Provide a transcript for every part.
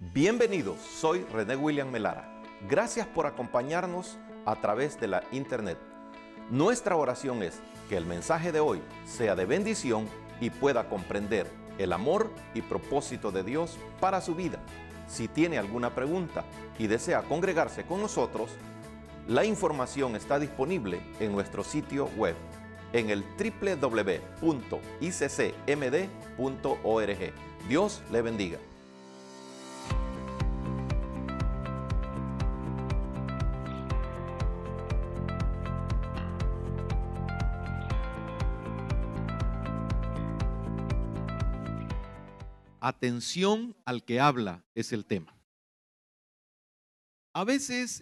Bienvenidos, soy René William Melara. Gracias por acompañarnos a través de la internet. Nuestra oración es que el mensaje de hoy sea de bendición y pueda comprender el amor y propósito de Dios para su vida. Si tiene alguna pregunta y desea congregarse con nosotros, la información está disponible en nuestro sitio web en el www.iccmd.org. Dios le bendiga. Atención al que habla es el tema. A veces,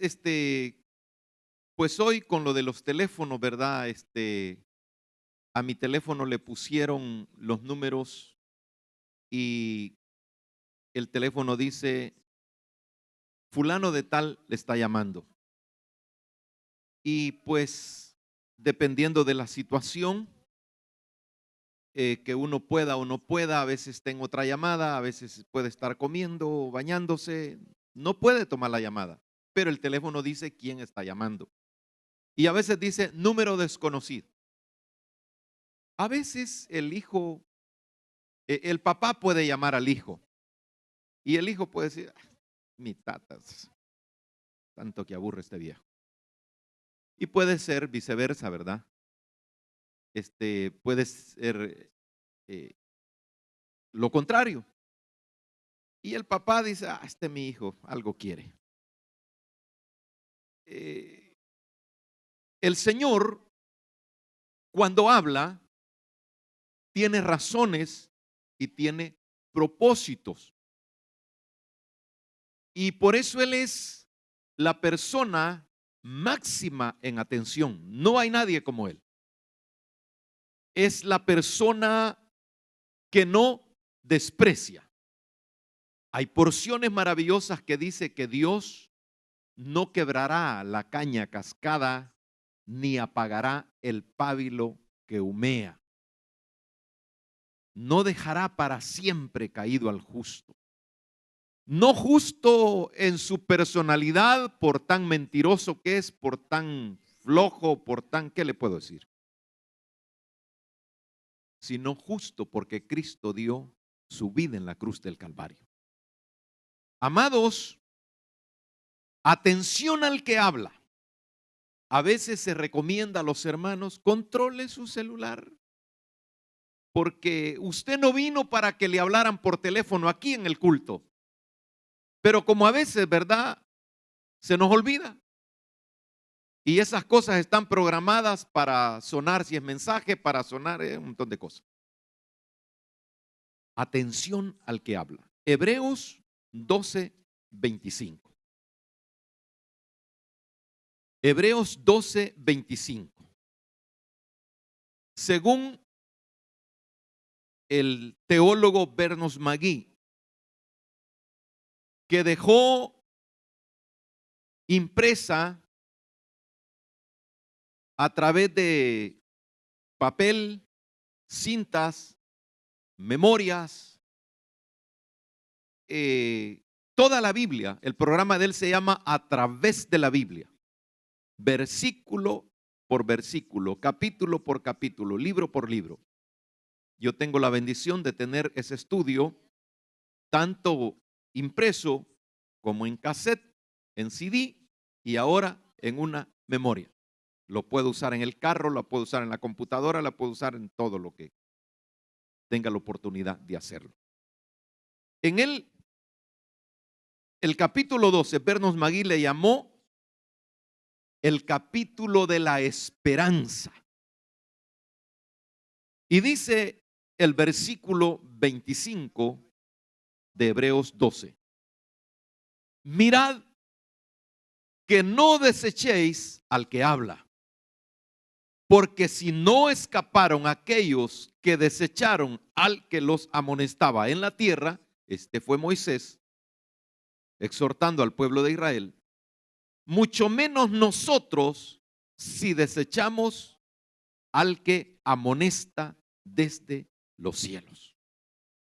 pues hoy con lo de los teléfonos, ¿verdad? A mi teléfono le pusieron los números y el teléfono dice, fulano de tal le está llamando. Y pues, dependiendo de la situación, que uno pueda o no pueda, a veces tengo otra llamada, a veces puede estar comiendo o bañándose, no puede tomar la llamada, pero el teléfono dice quién está llamando. Y a veces dice número desconocido. A veces el papá puede llamar al hijo y el hijo puede decir, mi tatas, tanto que aburre este viejo. Y puede ser viceversa, ¿verdad? Puede ser lo contrario. Y el papá dice, mi hijo algo quiere. El Señor, cuando habla, tiene razones y tiene propósitos. Y por eso Él es la persona máxima en atención. No hay nadie como Él. Es la persona que no desprecia. Hay porciones maravillosas que dice que Dios no quebrará la caña cascada ni apagará el pábilo que humea. No dejará para siempre caído al justo. No justo en su personalidad, por tan mentiroso que es, por tan flojo, por tan, ¿qué le puedo decir? Sino justo porque Cristo dio su vida en la cruz del Calvario. Amados, atención al que habla. A veces se recomienda a los hermanos, controle su celular, porque usted no vino para que le hablaran por teléfono aquí en el culto. Pero como a veces, ¿verdad? Se nos olvida. Y esas cosas están programadas para sonar si es mensaje, para sonar un montón de cosas. Atención al que habla. Hebreos 12:25. Hebreos 12:25. Según el teólogo Bernos Magui, que dejó impresa a través de papel, cintas, memorias, toda la Biblia. El programa de él se llama A través de la Biblia, versículo por versículo, capítulo por capítulo, libro por libro. Yo tengo la bendición de tener ese estudio tanto impreso como en cassette, en CD y ahora en una memoria. Lo puedo usar en el carro, lo puedo usar en la computadora, lo puedo usar en todo lo que tenga la oportunidad de hacerlo. En el capítulo 12, Bernos Magui le llamó el capítulo de la esperanza. Y dice el versículo 25 de Hebreos 12. Mirad que no desechéis al que habla, porque si no escaparon aquellos que desecharon al que los amonestaba en la tierra, este fue Moisés, exhortando al pueblo de Israel, mucho menos nosotros si desechamos al que amonesta desde los cielos.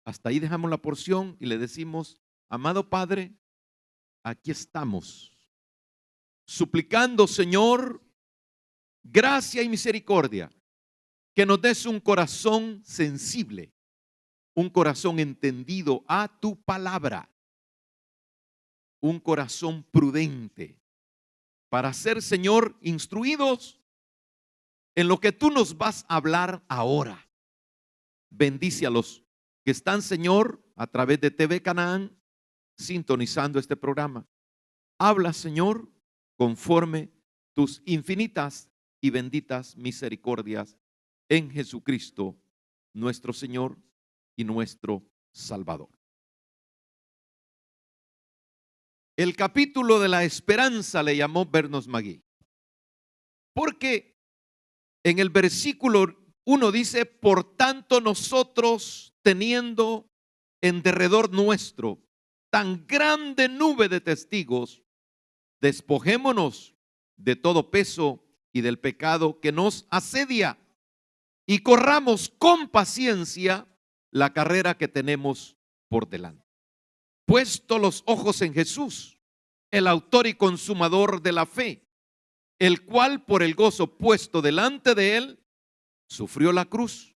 Hasta ahí dejamos la porción y le decimos Amado Padre, aquí estamos, suplicando, Señor, gracia y misericordia, que nos des un corazón sensible, un corazón entendido a tu palabra, un corazón prudente, para ser, Señor, instruidos en lo que tú nos vas a hablar ahora. Bendice a los que están, Señor, a través de TV Canaán, sintonizando este programa. Habla, Señor, conforme tus infinitas y benditas misericordias en Jesucristo, nuestro Señor y nuestro Salvador. El capítulo de la esperanza le llamó Vernos Magui, porque en el versículo 1 dice: por tanto nosotros, teniendo en derredor nuestro tan grande nube de testigos, despojémonos de todo peso y del pecado que nos asedia, y corramos con paciencia la carrera que tenemos por delante. Puesto los ojos en Jesús, el autor y consumador de la fe, el cual por el gozo puesto delante de él, sufrió la cruz,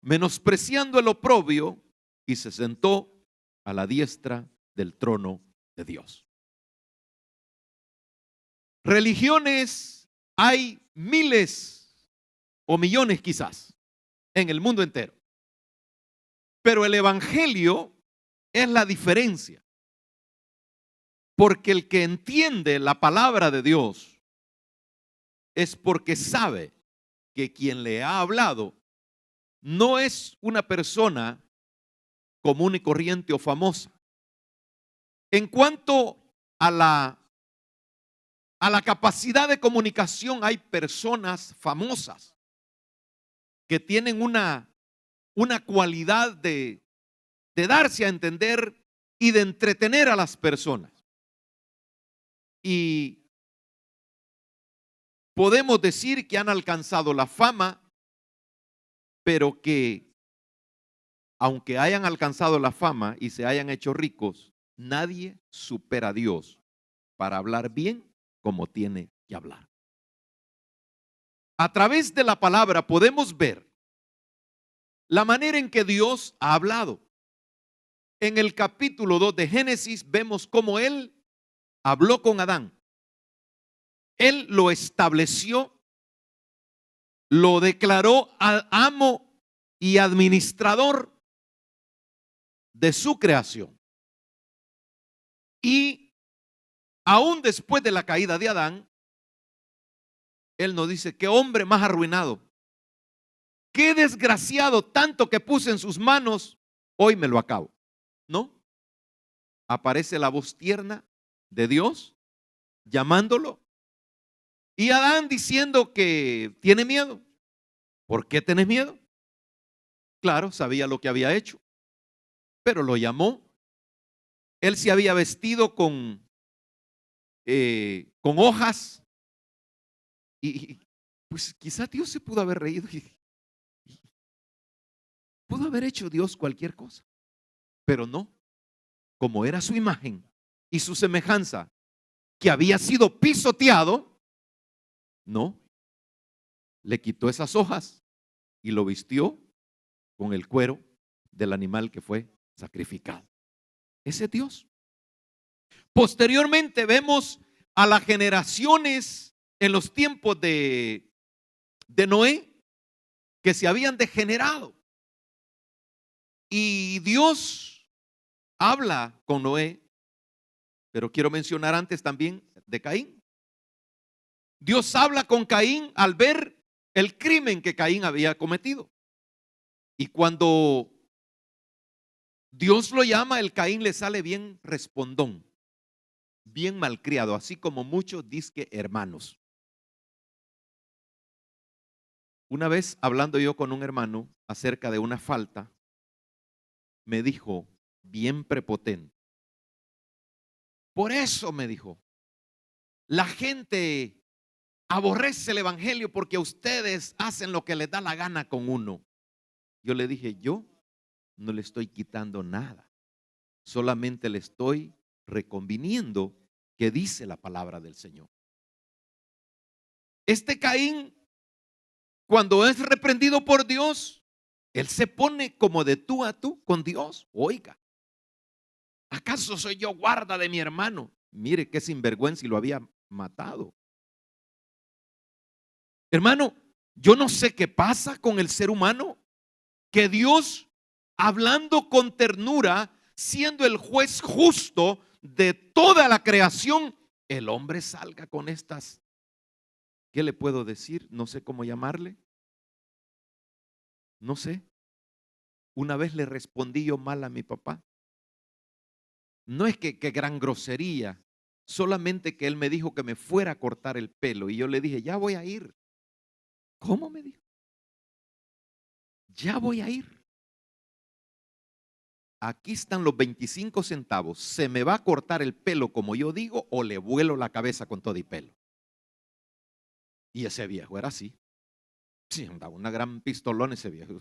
menospreciando el oprobio, y se sentó a la diestra del trono de Dios. Religiones hay miles o millones quizás en el mundo entero, pero el evangelio es la diferencia, porque el que entiende la palabra de Dios es porque sabe que quien le ha hablado no es una persona común y corriente o famosa. En cuanto a la capacidad de comunicación, hay personas famosas que tienen una cualidad de darse a entender y de entretener a las personas. Y podemos decir que han alcanzado la fama, pero que aunque hayan alcanzado la fama y se hayan hecho ricos, nadie supera a Dios para hablar bien como tiene que hablar. A través de la palabra podemos ver la manera en que Dios ha hablado. En el capítulo 2 de Génesis vemos cómo Él habló con Adán. Él lo estableció, lo declaró al amo y administrador de su creación. Y aún después de la caída de Adán, Él nos dice: qué hombre más arruinado, qué desgraciado, tanto que puse en sus manos, hoy me lo acabo. ¿No? Aparece la voz tierna de Dios llamándolo, y Adán diciendo que tiene miedo. ¿Por qué tenés miedo? Claro, sabía lo que había hecho, pero lo llamó. Él se había vestido con hojas, y pues quizá Dios se pudo haber reído y pudo haber hecho Dios cualquier cosa, pero no. Como era su imagen y su semejanza, que había sido pisoteado, no, le quitó esas hojas y lo vistió con el cuero del animal que fue sacrificado. Ese es Dios. Posteriormente vemos a las generaciones en los tiempos de Noé, que se habían degenerado, y Dios habla con Noé. Pero quiero mencionar antes también de Caín. Dios habla con Caín al ver el crimen que Caín había cometido. Y cuando Dios lo llama, el Caín le sale bien respondón, bien malcriado, así como muchos dizque hermanos. Una vez hablando yo con un hermano acerca de una falta, me dijo bien prepotente: por eso, me dijo, la gente aborrece el evangelio, porque ustedes hacen lo que les da la gana con uno. Yo le dije: yo no le estoy quitando nada, Solamente le estoy reconviniendo que dice la palabra del Señor. Este Caín, cuando es reprendido por Dios, él se pone como de tú a tú con Dios. Oiga, ¿acaso soy yo guarda de mi hermano? Mire qué sinvergüenza, y lo había matado. Hermano, yo no sé qué pasa con el ser humano, que Dios, hablando con ternura, siendo el juez justo de toda la creación, el hombre salga con estas, ¿qué le puedo decir? No sé cómo llamarle. No sé. Una vez le respondí yo mal a mi papá. No es que gran grosería, solamente que él me dijo que me fuera a cortar el pelo y yo le dije, ya voy a ir. ¿Cómo? Me dijo. Ya voy a ir. Aquí están los 25 centavos. ¿Se me va a cortar el pelo como yo digo o le vuelo la cabeza con todo y pelo? Y ese viejo era así. Sí, andaba una gran pistolón ese viejo.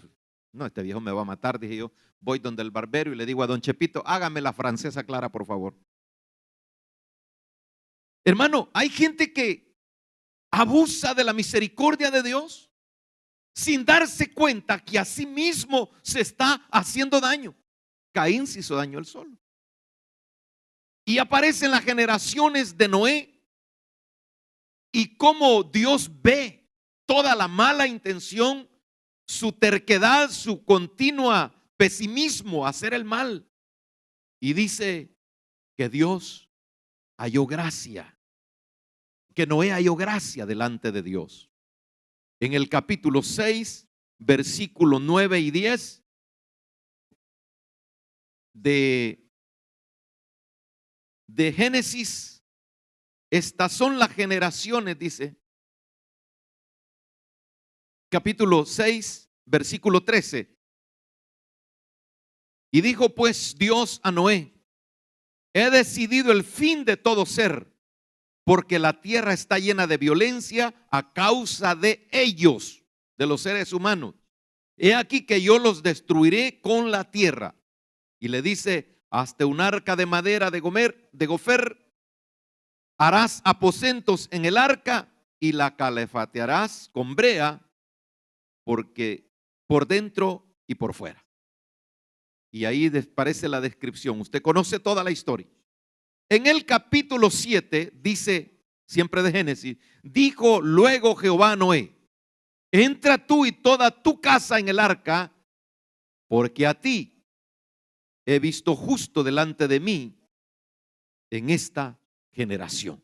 No, este viejo me va a matar, dije yo. Voy donde el barbero y le digo a don Chepito, hágame la francesa clara, por favor. Hermano, hay gente que abusa de la misericordia de Dios sin darse cuenta que a sí mismo se está haciendo daño. Caín se hizo daño él solo. Y aparecen las generaciones de Noé y cómo Dios ve toda la mala intención, su terquedad, su continua pesimismo a hacer el mal. Y dice que Dios halló gracia, que Noé halló gracia delante de Dios. En el capítulo 6, versículo 9 y 10 de Génesis, estas son las generaciones, dice, capítulo 6, versículo 13. Y dijo pues Dios a Noé, he decidido el fin de todo ser, porque la tierra está llena de violencia a causa de ellos, de los seres humanos. He aquí que yo los destruiré con la tierra. Y le dice, hazte un arca de madera de gofer, harás aposentos en el arca y la calefatearás con brea, porque por dentro y por fuera. Y ahí aparece la descripción. Usted conoce toda la historia. En el capítulo 7 dice, siempre de Génesis, dijo luego Jehová a Noé, entra tú y toda tu casa en el arca, porque a ti he visto justo delante de mí en esta generación.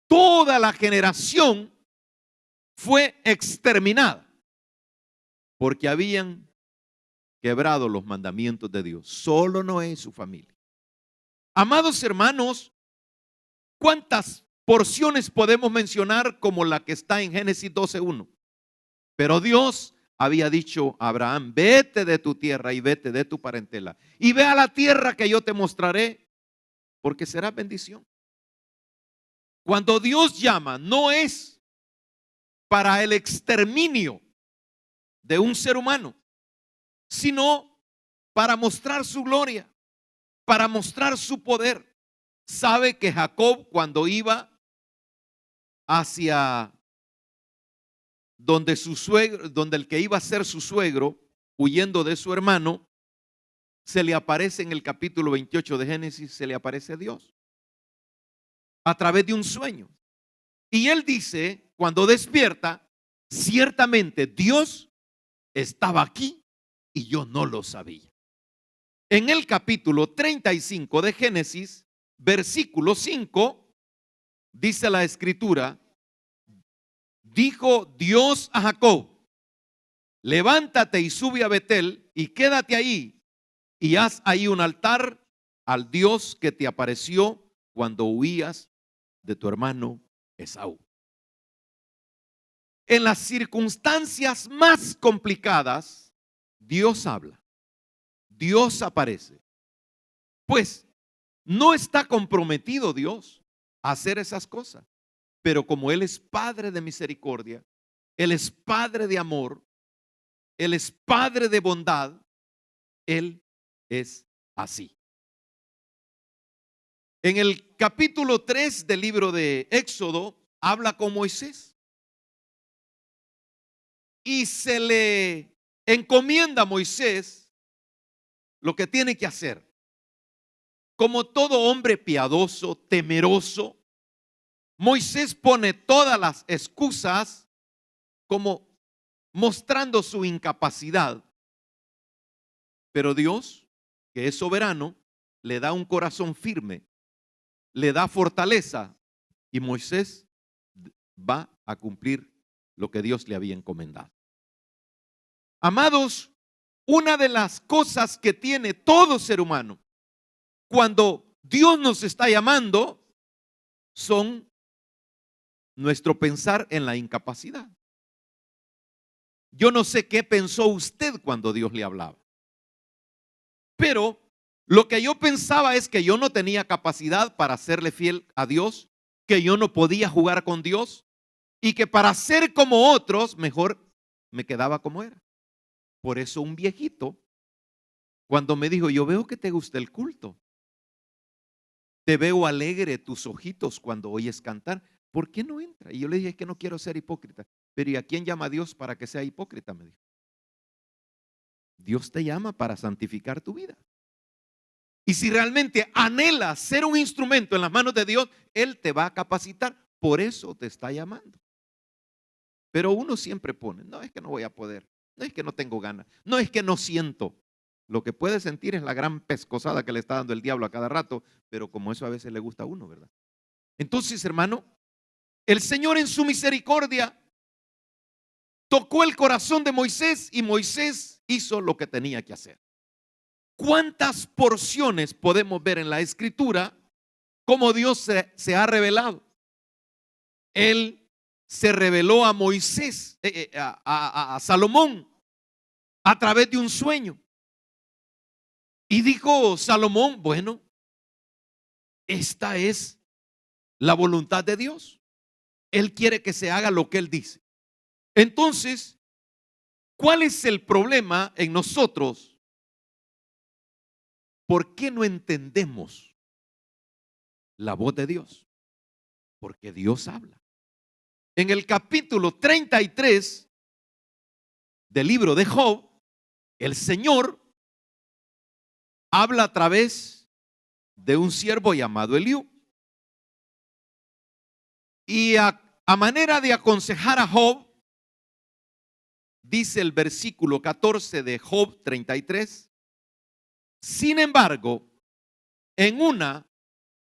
Toda la generación fue exterminada porque habían quebrado los mandamientos de Dios. Solo Noé y su familia. Amados hermanos, ¿cuántas porciones podemos mencionar como la que está en Génesis 12:1? Pero Dios había dicho a Abraham, vete de tu tierra y vete de tu parentela y ve a la tierra que yo te mostraré, porque será bendición. Cuando Dios llama, no es para el exterminio de un ser humano, sino para mostrar su gloria, para mostrar su poder. Sabe que Jacob, cuando iba hacia donde su suegro, donde el que iba a ser su suegro, huyendo de su hermano, se le aparece en el capítulo 28 de Génesis, se le aparece Dios a través de un sueño. Y él dice, cuando despierta, ciertamente Dios estaba aquí y yo no lo sabía. En el capítulo 35 de Génesis, versículo 5, dice la escritura, dijo Dios a Jacob, levántate y sube a Betel y quédate ahí y haz ahí un altar al Dios que te apareció cuando huías de tu hermano Esaú. En las circunstancias más complicadas, Dios habla, Dios aparece. Pues no está comprometido Dios a hacer esas cosas, pero como Él es Padre de misericordia, Él es Padre de amor, Él es Padre de bondad, Él es así. En el capítulo 3 del libro de Éxodo, habla con Moisés y se le encomienda a Moisés lo que tiene que hacer. Como todo hombre piadoso, temeroso, Moisés pone todas las excusas como mostrando su incapacidad. Pero Dios, que es soberano, le da un corazón firme, le da fortaleza y Moisés va a cumplir lo que Dios le había encomendado. Amados, una de las cosas que tiene todo ser humano cuando Dios nos está llamando son nuestro pensar en la incapacidad. Yo no sé qué pensó usted cuando Dios le hablaba, pero lo que yo pensaba es que yo no tenía capacidad para serle fiel a Dios, que yo no podía jugar con Dios y que para ser como otros mejor me quedaba como era. Por eso un viejito, cuando me dijo, yo veo que te gusta el culto, te veo alegre tus ojitos cuando oyes cantar, ¿por qué no entra? Y yo le dije, es que no quiero ser hipócrita. Pero ¿y a quién llama a Dios para que sea hipócrita? Me dijo. Dios te llama para santificar tu vida. Y si realmente anhelas ser un instrumento en las manos de Dios, Él te va a capacitar. Por eso te está llamando. Pero uno siempre pone, no es que no voy a poder, no es que no tengo ganas, no es que no siento. Lo que puede sentir es la gran pescozada que le está dando el diablo a cada rato, pero como eso a veces le gusta a uno, ¿verdad? Entonces, hermano, el Señor en su misericordia tocó el corazón de Moisés y Moisés hizo lo que tenía que hacer. ¿Cuántas porciones podemos ver en la Escritura cómo Dios se ha revelado? Él se reveló a Moisés, a Salomón, a través de un sueño. Y dijo Salomón, bueno, esta es la voluntad de Dios. Él quiere que se haga lo que Él dice. Entonces, ¿cuál es el problema en nosotros? ¿Por qué no entendemos la voz de Dios? Porque Dios habla. En el capítulo 33 del libro de Job, el Señor habla a través de un siervo llamado Eliú. Y a manera de aconsejar a Job, dice el versículo 14 de Job 33, sin embargo, en una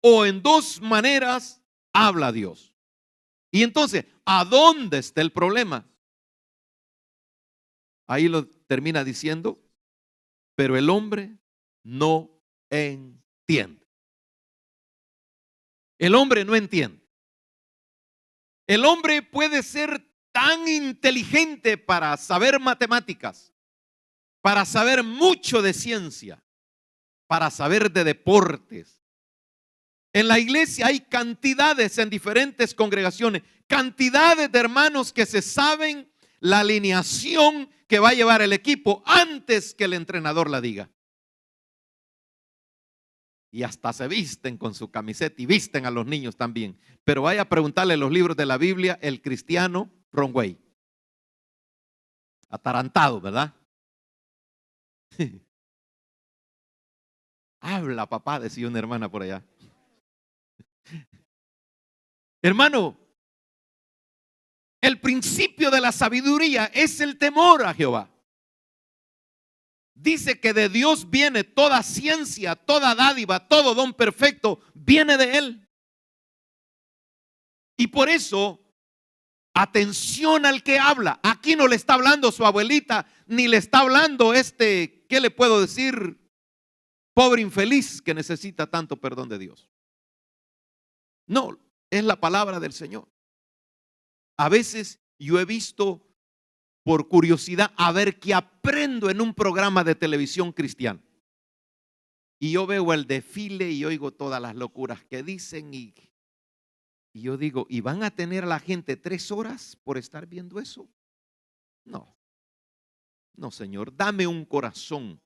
o en dos maneras habla Dios. Y entonces, ¿a dónde está el problema? Ahí lo termina diciendo, pero el hombre no entiende. El hombre no entiende. El hombre puede ser tan inteligente para saber matemáticas, para saber mucho de ciencia, para saber de deportes. En la iglesia hay cantidades en diferentes congregaciones, cantidades de hermanos que se saben la alineación que va a llevar el equipo antes que el entrenador la diga. Y hasta se visten con su camiseta y visten a los niños también. Pero vaya a preguntarle los libros de la Biblia, el cristiano wrong way. Atarantado, ¿verdad? Habla, papá, decía una hermana por allá. Hermano, el principio de la sabiduría es el temor a Jehová. Dice que de Dios viene toda ciencia, toda dádiva, todo don perfecto, viene de Él. Y por eso, atención al que habla. Aquí no le está hablando su abuelita, ni le está hablando ¿qué le puedo decir? Pobre infeliz que necesita tanto perdón de Dios. No, es la palabra del Señor. A veces yo he visto por curiosidad a ver qué aprendo en un programa de televisión cristiano. Y yo veo el desfile y oigo todas las locuras que dicen y yo digo, ¿y van a tener a la gente 3 horas por estar viendo eso? No, no, Señor, dame un corazón,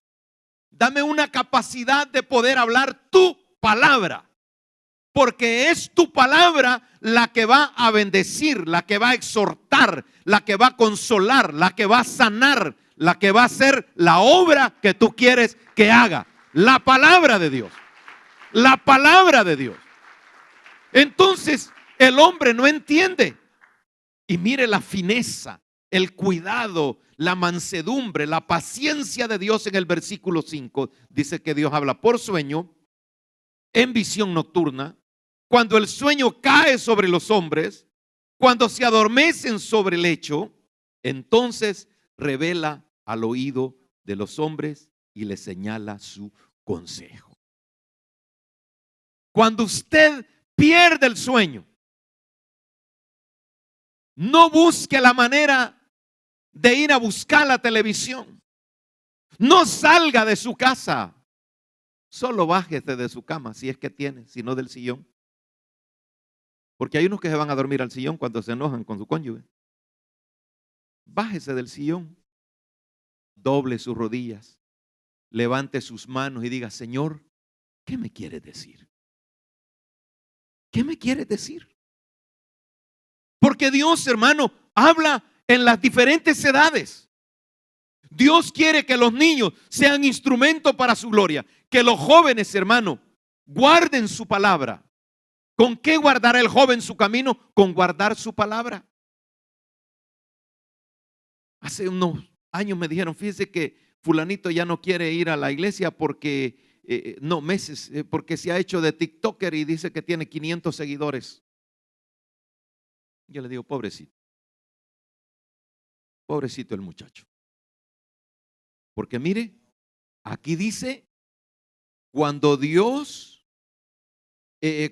dame una capacidad de poder hablar tu palabra. porque es tu palabra la que va a bendecir, la que va a exhortar, la que va a consolar, la que va a sanar, la que va a hacer la obra que tú quieres que haga. La palabra de Dios. La palabra de Dios. Entonces el hombre no entiende. Y mire la fineza, el cuidado, la mansedumbre, la paciencia de Dios en el versículo 5. Dice que Dios habla por sueño, en visión nocturna, cuando el sueño cae sobre los hombres, cuando se adormecen sobre el lecho, entonces revela al oído de los hombres y les señala su consejo. Cuando usted pierde el sueño, no busque la manera de ir a buscar la televisión. No salga de su casa. Solo bájese de su cama, si es que tiene, si no del sillón. Porque hay unos que se van a dormir al sillón cuando se enojan con su cónyuge. Bájese del sillón. Doble sus rodillas. Levante sus manos y diga: Señor, ¿qué me quieres decir? ¿Qué me quieres decir? Porque Dios, hermano, habla en las diferentes edades. Dios quiere que los niños sean instrumento para su gloria. Que los jóvenes, hermano, guarden su palabra. ¿Con qué guardará el joven su camino? Con guardar su palabra. Hace unos años me dijeron: fíjese que fulanito ya no quiere ir a la iglesia porque, porque se ha hecho de TikToker y dice que tiene 500 seguidores. Yo le digo: pobrecito. Pobrecito el muchacho. Porque mire, aquí dice, cuando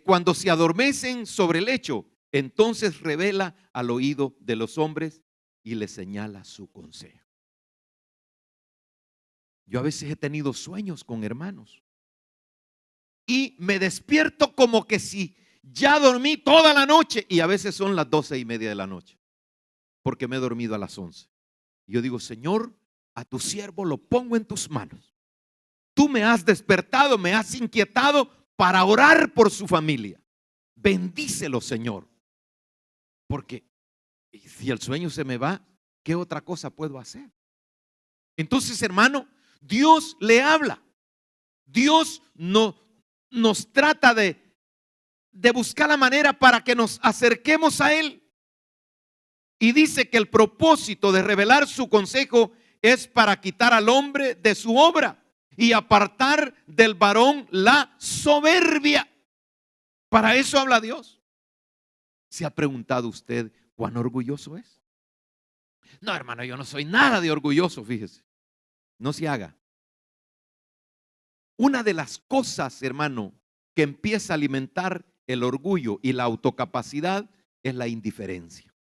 cuando se adormecen sobre el lecho, entonces revela al oído de los hombres y les señala su consejo. Yo a veces he tenido sueños con hermanos y me despierto como que si ya dormí toda la noche, y a veces son las 12:30 de la noche, porque me he dormido a las 11. Y yo digo: Señor, a tu siervo lo pongo en tus manos. Tú me has despertado, me has inquietado para orar por su familia. Bendícelo, Señor. Porque si el sueño se me va, ¿qué otra cosa puedo hacer? Entonces, hermano, Dios le habla. Dios no nos trata de buscar la manera para que nos acerquemos a Él. Y dice que el propósito de revelar su consejo es para quitar al hombre de su obra y apartar del varón la soberbia. Para eso habla Dios. ¿Se ha preguntado usted cuán orgulloso es? No, hermano, yo no soy nada de orgulloso, fíjese. No se haga. Una de las cosas, hermano, que empieza a alimentar el orgullo y la autocapacidad es la indiferencia.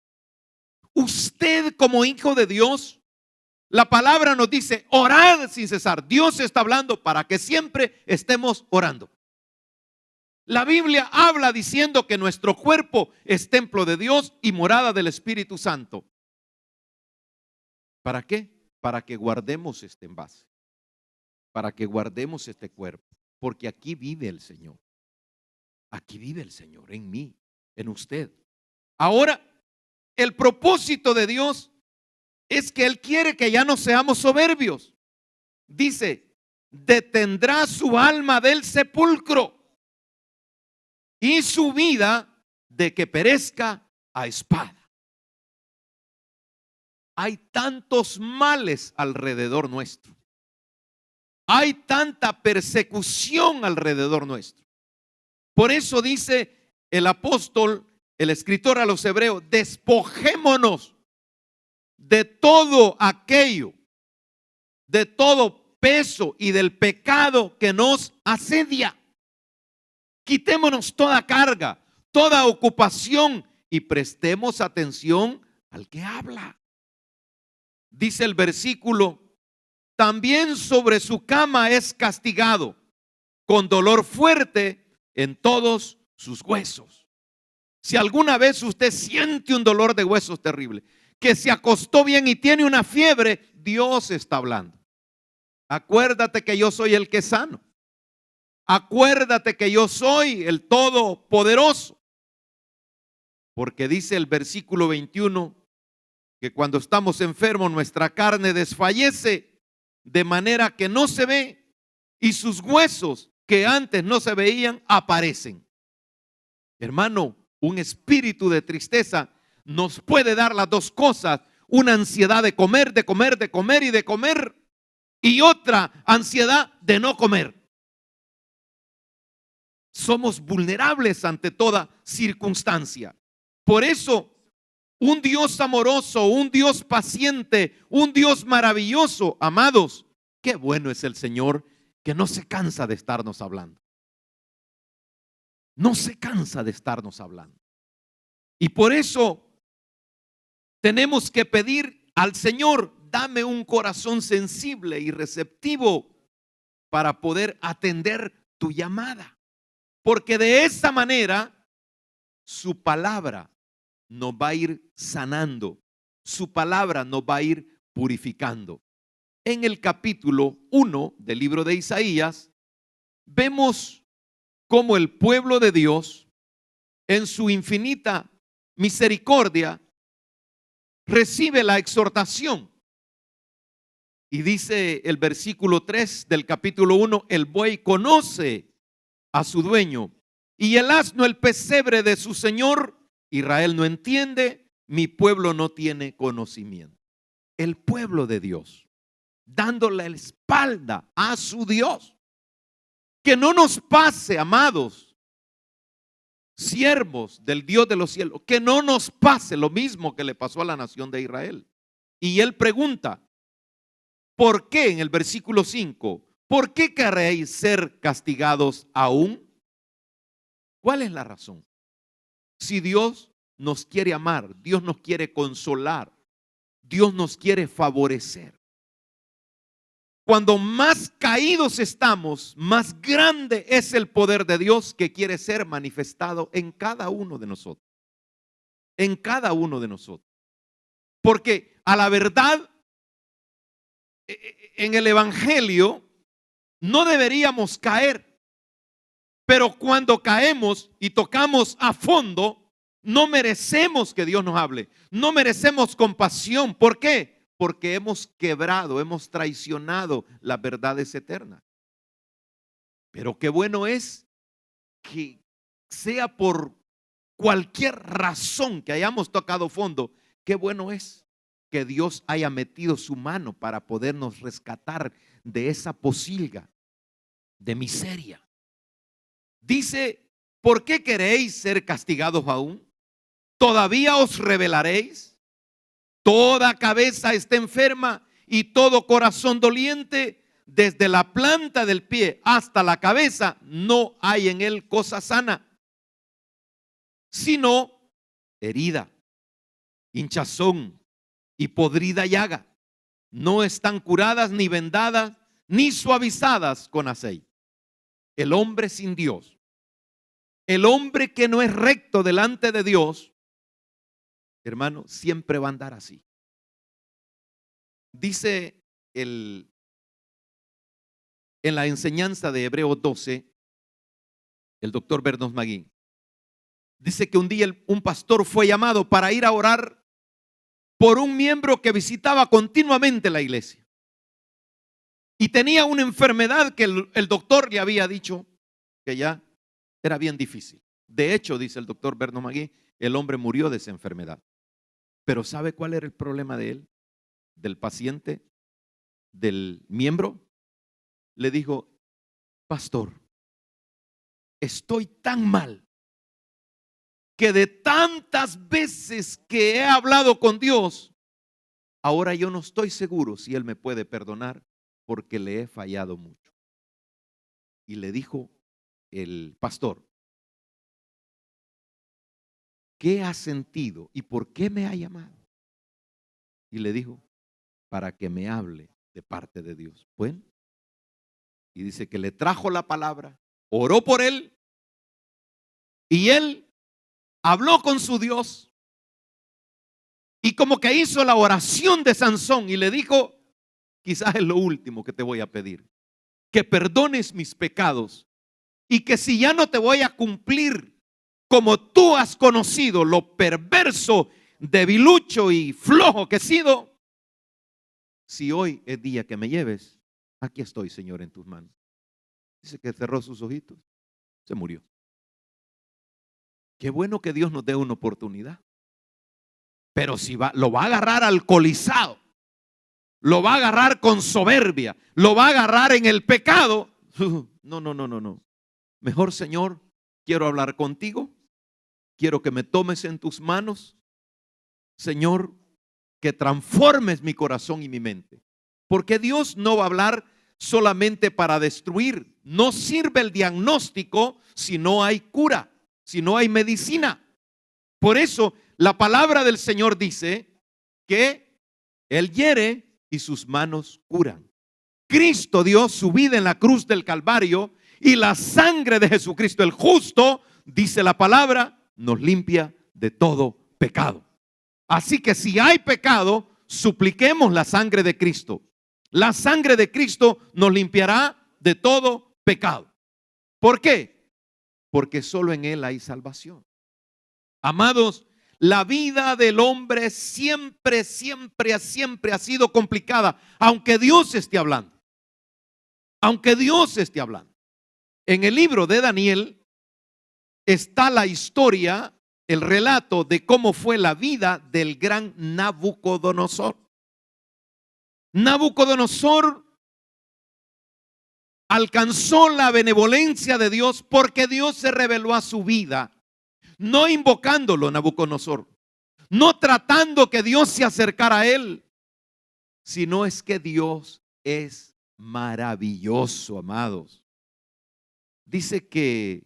Usted, como hijo de Dios, la palabra nos dice: orad sin cesar. Dios está hablando para que siempre estemos orando. La Biblia habla diciendo que nuestro cuerpo es templo de Dios y morada del Espíritu Santo. ¿Para qué? Para que guardemos este envase, para que guardemos este cuerpo, porque aquí vive el Señor. Aquí vive el Señor, en mí, en usted. Ahora, el propósito de Dios es que Él quiere que ya no seamos soberbios. Dice: detendrá su alma del sepulcro y su vida de que perezca a espada. Hay tantos males alrededor nuestro. Hay tanta persecución alrededor nuestro. Por eso dice el apóstol, el escritor a los hebreos: despojémonos de todo aquello, de todo peso y del pecado que nos asedia. Quitémonos toda carga, toda ocupación y prestemos atención al que habla. Dice el versículo: también sobre su cama es castigado, con dolor fuerte en todos sus huesos. Si alguna vez usted siente un dolor de huesos terrible, que se acostó bien y tiene una fiebre, Dios está hablando. Acuérdate que yo soy el que sano. Acuérdate que yo soy el Todopoderoso. Porque dice el versículo 21 que cuando estamos enfermos nuestra carne desfallece de manera que no se ve y sus huesos que antes no se veían aparecen. Hermano, un espíritu de tristeza nos puede dar las dos cosas: una ansiedad de comer, de comer, de comer y de comer, y otra ansiedad de no comer. Somos vulnerables ante toda circunstancia. Por eso, un Dios amoroso, un Dios paciente, un Dios maravilloso, amados, qué bueno es el Señor, que no se cansa de estarnos hablando. No se cansa de estarnos hablando. Y por eso tenemos que pedir al Señor: dame un corazón sensible y receptivo para poder atender tu llamada. Porque de esa manera su palabra nos va a ir sanando, su palabra nos va a ir purificando. En el capítulo 1 del libro de Isaías vemos cómo el pueblo de Dios, en su infinita misericordia, recibe la exhortación. Y dice el versículo 3 del capítulo 1: el buey conoce a su dueño y el asno el pesebre de su señor. Israel no entiende, mi pueblo no tiene conocimiento. El pueblo de Dios dándole la espalda a su Dios. Que no nos pase, amados, siervos del Dios de los cielos, que no nos pase lo mismo que le pasó a la nación de Israel. Y él pregunta: ¿por qué? En el versículo 5, ¿por qué queréis ser castigados aún? ¿Cuál es la razón? Si Dios nos quiere amar, Dios nos quiere consolar, Dios nos quiere favorecer. Cuando más caídos estamos, más grande es el poder de Dios que quiere ser manifestado en cada uno de nosotros. En cada uno de nosotros. Porque a la verdad, en el evangelio no deberíamos caer. Pero cuando caemos y tocamos a fondo, no merecemos que Dios nos hable. No merecemos compasión. ¿Por qué? Porque hemos quebrado, hemos traicionado las verdades eternas. Pero qué bueno es que sea por cualquier razón que hayamos tocado fondo, qué bueno es que Dios haya metido su mano para podernos rescatar de esa posilga de miseria. Dice: ¿por qué queréis ser castigados aún? ¿Todavía os rebelaréis? Toda cabeza está enferma y todo corazón doliente, desde la planta del pie hasta la cabeza, no hay en él cosa sana, sino herida, hinchazón y podrida llaga. No están curadas ni vendadas ni suavizadas con aceite. El hombre sin Dios, el hombre que no es recto delante de Dios, hermano, siempre va a andar así. Dice en la enseñanza de Hebreos 12, el doctor Bernos Magui, dice que un día un pastor fue llamado para ir a orar por un miembro que visitaba continuamente la iglesia y tenía una enfermedad que el doctor le había dicho que ya era bien difícil. De hecho, dice el doctor Bernos Magui, el hombre murió de esa enfermedad. Pero ¿sabe cuál era el problema de él? Del paciente, del miembro. Le dijo: pastor, estoy tan mal que de tantas veces que he hablado con Dios, ahora yo no estoy seguro si Él me puede perdonar porque le he fallado mucho. Y le dijo el pastor: ¿qué has sentido y por qué me ha llamado? Y le dijo: para que me hable de parte de Dios. Bueno, y dice que le trajo la palabra, oró por él y él habló con su Dios y como que hizo la oración de Sansón y le dijo: quizás es lo último que te voy a pedir, que perdones mis pecados y que si ya no te voy a cumplir como tú has conocido lo perverso, debilucho y flojo que he sido, si hoy es día que me lleves, aquí estoy, Señor, en tus manos. Dice que cerró sus ojitos, se murió. Qué bueno que Dios nos dé una oportunidad. Pero si lo va a agarrar alcoholizado, lo va a agarrar con soberbia, lo va a agarrar en el pecado. No. Mejor, Señor, quiero hablar contigo. Quiero que me tomes en tus manos. Señor, que transformes mi corazón y mi mente. Porque Dios no va a hablar solamente para destruir. No sirve el diagnóstico si no hay cura, si no hay medicina. Por eso la palabra del Señor dice que Él hiere y sus manos curan. Cristo dio su vida en la cruz del Calvario y la sangre de Jesucristo el justo, dice la palabra, nos limpia de todo pecado. Así que si hay pecado, supliquemos la sangre de Cristo. La sangre de Cristo nos limpiará de todo pecado. ¿Por qué? Porque solo en Él hay salvación. Amados, la vida del hombre siempre ha sido complicada, aunque Dios esté hablando. Aunque Dios esté hablando. En el libro de Daniel está la historia, el relato de cómo fue la vida del gran Nabucodonosor. Nabucodonosor alcanzó la benevolencia de Dios porque Dios se reveló a su vida, no invocándolo, Nabucodonosor, no tratando que Dios se acercara a él, sino es que Dios es maravilloso, amados. Dice que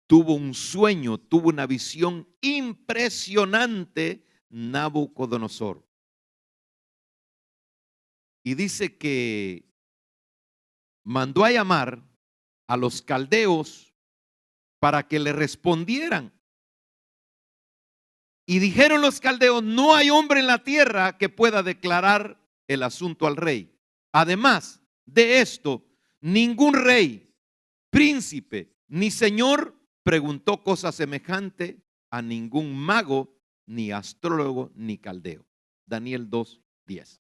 tuvo un sueño, tuvo una visión impresionante Nabucodonosor. Y dice que mandó a llamar a los caldeos para que le respondieran. Y dijeron los caldeos, no hay hombre en la tierra que pueda declarar el asunto al rey. Además de esto, ningún rey, príncipe, ni señor preguntó cosa semejante a ningún mago, ni astrólogo, ni caldeo. Daniel 2:10.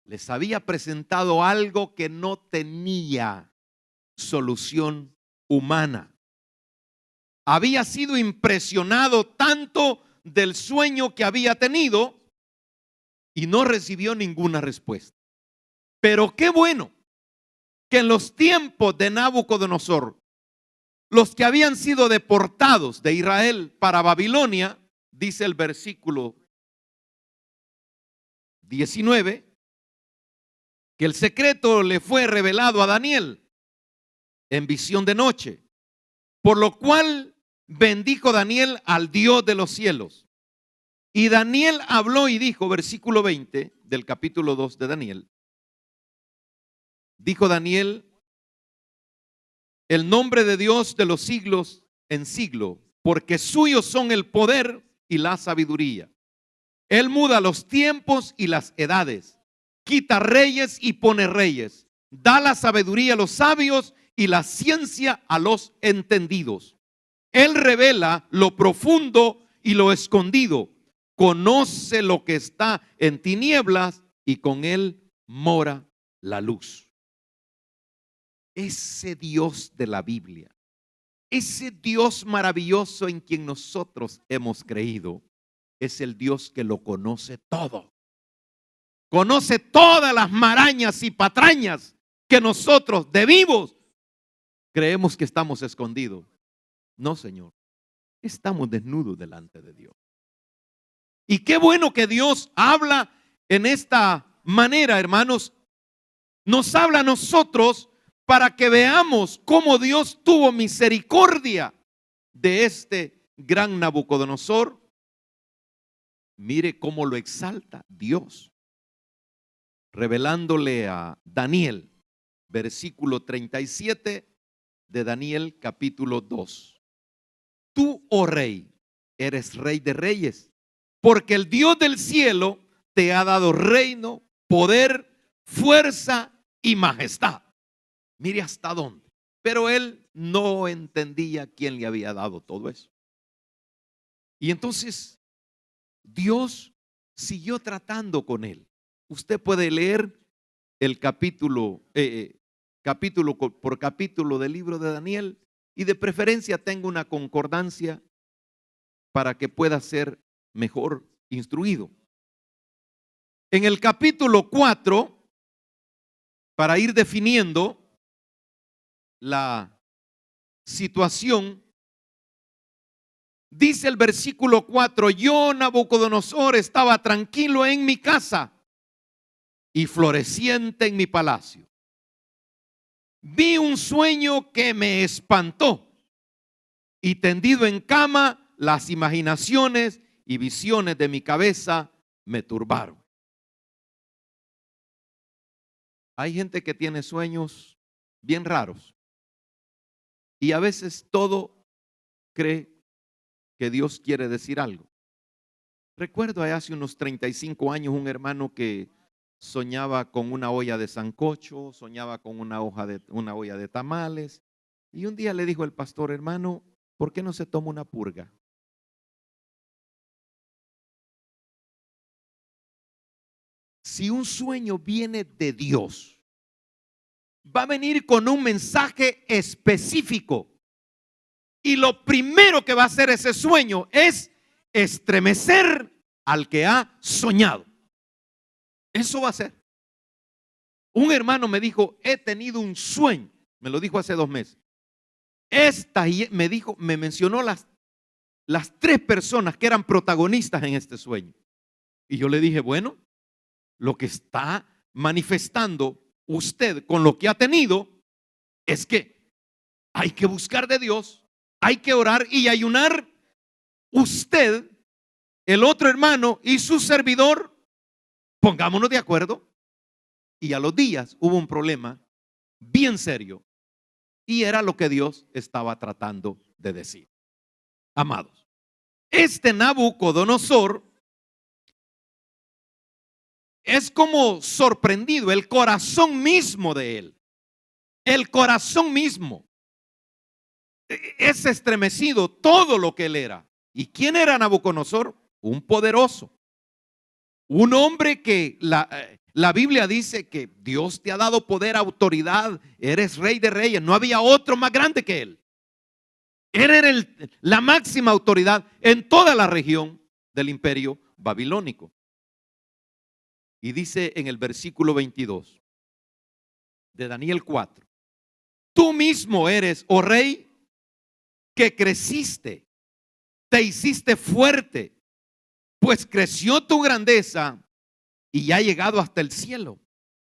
Les había presentado algo que no tenía solución humana. Había sido impresionado tanto del sueño que había tenido y no recibió ninguna respuesta. Pero qué bueno que en los tiempos de Nabucodonosor, los que habían sido deportados de Israel para Babilonia, dice el versículo 19, que el secreto le fue revelado a Daniel en visión de noche, por lo cual bendijo Daniel al Dios de los cielos. Y Daniel habló y dijo, versículo 20 del capítulo 2 de Daniel, dijo Daniel, el nombre de Dios de los siglos en siglo, porque suyos son el poder y la sabiduría. Él muda los tiempos y las edades, quita reyes y pone reyes, da la sabiduría a los sabios y la ciencia a los entendidos. Él revela lo profundo y lo escondido, conoce lo que está en tinieblas y con él mora la luz. Ese Dios de la Biblia, ese Dios maravilloso en quien nosotros hemos creído, es el Dios que lo conoce todo. Conoce todas las marañas y patrañas que nosotros de vivos creemos que estamos escondidos. No, Señor, estamos desnudos delante de Dios. Y qué bueno que Dios habla en esta manera, hermanos. Nos habla a nosotros para que veamos cómo Dios tuvo misericordia de este gran Nabucodonosor. Mire cómo lo exalta Dios, revelándole a Daniel, versículo 37 de Daniel capítulo 2. Tú, oh rey, eres rey de reyes, porque el Dios del cielo te ha dado reino, poder, fuerza y majestad. Mire hasta dónde. Pero él no entendía quién le había dado todo eso. Y entonces Dios siguió tratando con él. Usted puede leer el capítulo por capítulo del libro de Daniel, y de preferencia tenga una concordancia para que pueda ser mejor instruido. En el capítulo 4, para ir definiendo la situación, dice el versículo 4: yo, Nabucodonosor, estaba tranquilo en mi casa y floreciente en mi palacio. Vi un sueño que me espantó, y tendido en cama, las imaginaciones y visiones de mi cabeza me turbaron. Hay gente que tiene sueños bien raros y a veces todo cree que Dios quiere decir algo. Recuerdo hace unos 35 años un hermano que soñaba con una olla de sancocho, soñaba con una olla de tamales, y un día le dijo el pastor: hermano, ¿por qué no se toma una purga? Si un sueño viene de Dios, va a venir con un mensaje específico, y lo primero que va a hacer ese sueño es estremecer al que ha soñado. Eso va a ser. Un hermano me dijo: he tenido un sueño, me lo dijo hace 2 meses. Me mencionó las 3 personas que eran protagonistas en este sueño. Y yo le dije: bueno, lo que está manifestando usted con lo que ha tenido es que hay que buscar de Dios, hay que orar y ayunar. Usted, el otro hermano y su servidor, pongámonos de acuerdo. Y a los días hubo un problema bien serio, y era lo que Dios estaba tratando de decir. Amados, este Nabucodonosor es como sorprendido, el corazón mismo de él, el corazón mismo es estremecido, todo lo que él era. ¿Y quién era Nabucodonosor? Un poderoso, un hombre que la Biblia dice que Dios te ha dado poder, autoridad, eres rey de reyes, no había otro más grande que él. Él era la máxima autoridad en toda la región del imperio babilónico. Y dice en el versículo 22 de Daniel 4: tú mismo eres, oh rey, que creciste, te hiciste fuerte, pues creció tu grandeza y ha llegado hasta el cielo,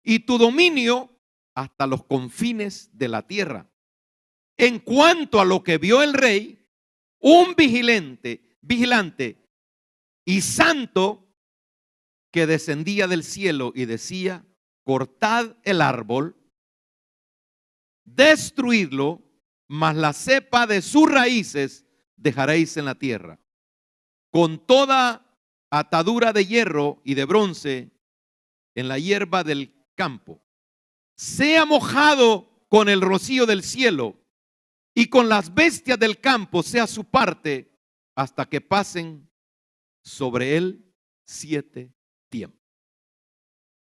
y tu dominio hasta los confines de la tierra. En cuanto a lo que vio el rey, un vigilante y santo que descendía del cielo y decía: cortad el árbol, destruidlo, mas la cepa de sus raíces dejaréis en la tierra, con toda atadura de hierro y de bronce en la hierba del campo. Sea mojado con el rocío del cielo, y con las bestias del campo sea su parte, hasta que pasen sobre él 7 tiempos.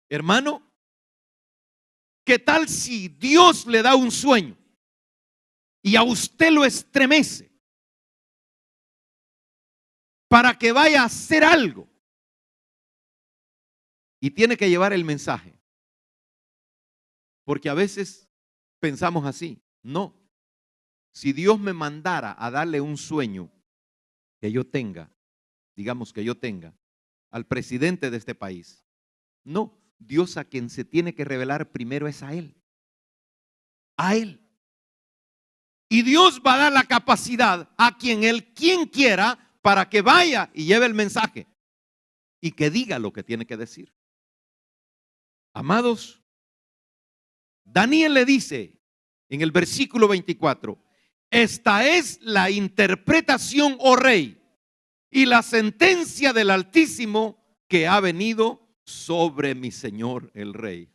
Hermano, ¿qué tal si Dios le da un sueño y a usted lo estremece para que vaya a hacer algo y tiene que llevar el mensaje? Porque a veces pensamos así: no, si Dios me mandara a darle un sueño que yo tenga, digamos que yo tenga al presidente de este país, no, Dios a quien se tiene que revelar primero es a él. A él. Y Dios va a dar la capacidad a quien quiera, para que vaya y lleve el mensaje y que diga lo que tiene que decir. Amados, Daniel le dice en el versículo 24: esta es la interpretación, oh rey, y la sentencia del Altísimo que ha venido sobre mi señor el rey.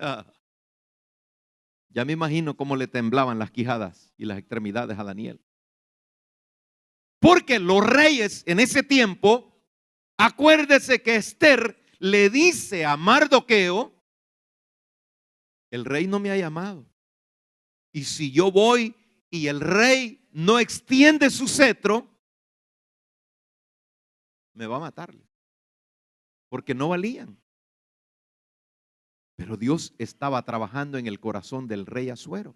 Ya me imagino cómo le temblaban las quijadas y las extremidades a Daniel. Porque los reyes en ese tiempo, acuérdese que Esther le dice a Mardoqueo: el rey no me ha llamado. Y si yo voy y el rey no extiende su cetro, me va a matarle. Porque no valían. Pero Dios estaba trabajando en el corazón del rey Asuero.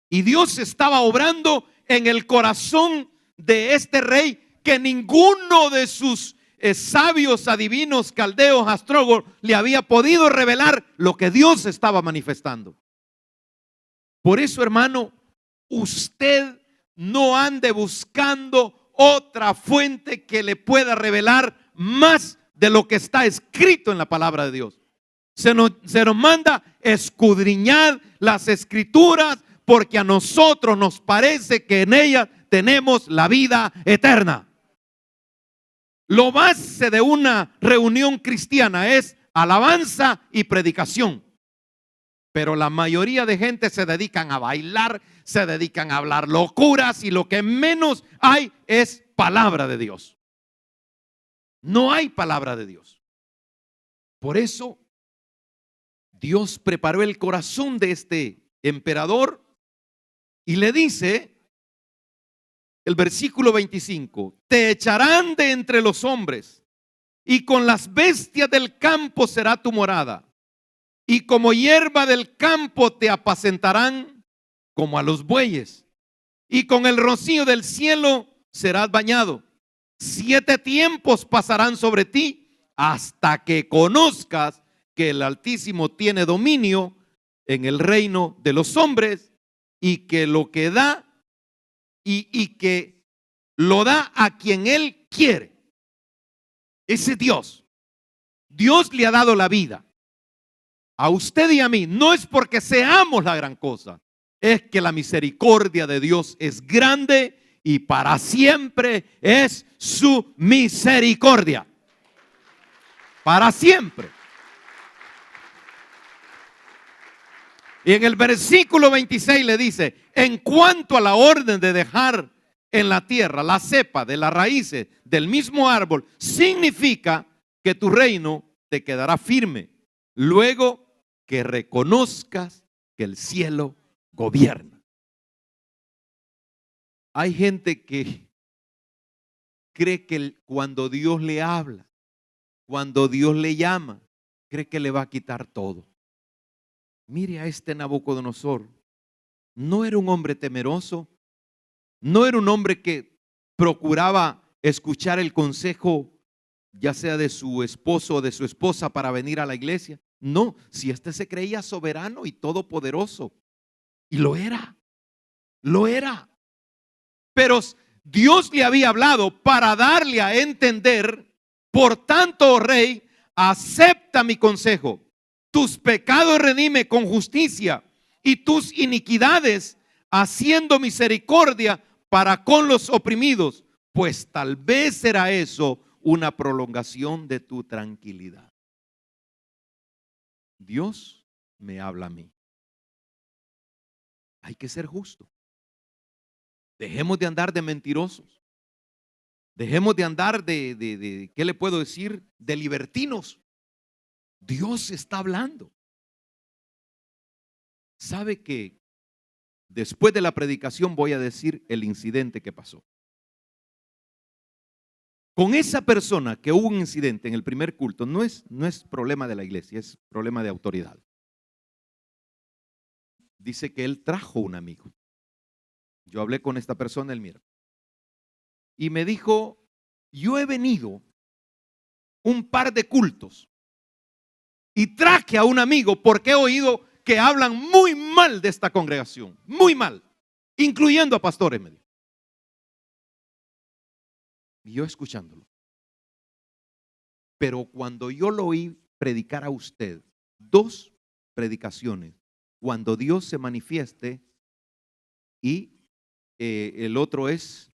Y Dios estaba obrando en el corazón de este rey, que ninguno de sus sabios, adivinos, caldeos, astrólogos le había podido revelar lo que Dios estaba manifestando. Por eso, hermano, usted no ande buscando otra fuente que le pueda revelar más de lo que está escrito en la palabra de Dios. Se nos manda escudriñar las escrituras, porque a nosotros nos parece que en ellas tenemos la vida eterna. Lo base de una reunión cristiana es alabanza y predicación. Pero la mayoría de gente se dedican a bailar, se dedican a hablar locuras, y lo que menos hay es palabra de Dios. No hay palabra de Dios. Por eso Dios preparó el corazón de este emperador y le dice, el versículo 25: te echarán de entre los hombres, y con las bestias del campo será tu morada, y como hierba del campo te apacentarán como a los bueyes, y con el rocío del cielo serás bañado. 7 tiempos pasarán sobre ti hasta que conozcas que el Altísimo tiene dominio en el reino de los hombres, y que lo que da y que lo da a quien Él quiere. Ese es Dios. Dios le ha dado la vida a usted y a mí. No es porque seamos la gran cosa, es que la misericordia de Dios es grande y para siempre es su misericordia. Para siempre. Y en el versículo 26 le dice: en cuanto a la orden de dejar en la tierra la cepa de las raíces del mismo árbol, significa que tu reino te quedará firme, luego que reconozcas que el cielo gobierna. Hay gente que cree que cuando Dios le habla, cuando Dios le llama, cree que le va a quitar todo. Mire a este Nabucodonosor. No era un hombre temeroso, no era un hombre que procuraba escuchar el consejo, ya sea de su esposo o de su esposa, para venir a la iglesia. No, si este se creía soberano y todopoderoso, y lo era. Pero Dios le había hablado para darle a entender: por tanto, oh rey, acepta mi consejo. Tus pecados redime con justicia, y tus iniquidades haciendo misericordia para con los oprimidos, pues tal vez será eso una prolongación de tu tranquilidad. Dios me habla a mí. Hay que ser justo. Dejemos de andar de mentirosos. Dejemos de andar de ¿qué le puedo decir? De libertinos. Dios está hablando. ¿Sabe que después de la predicación voy a decir el incidente que pasó? Con esa persona que hubo un incidente en el primer culto, no es problema de la iglesia, es problema de autoridad. Dice que él trajo un amigo. Yo hablé con esta persona el miércoles y me dijo: yo he venido un par de cultos y traje a un amigo porque he oído que hablan muy mal de esta congregación, muy mal, incluyendo a pastores. Me dijo. Y yo escuchándolo. Pero cuando yo lo oí predicar a usted, 2 predicaciones, cuando Dios se manifieste, y el otro es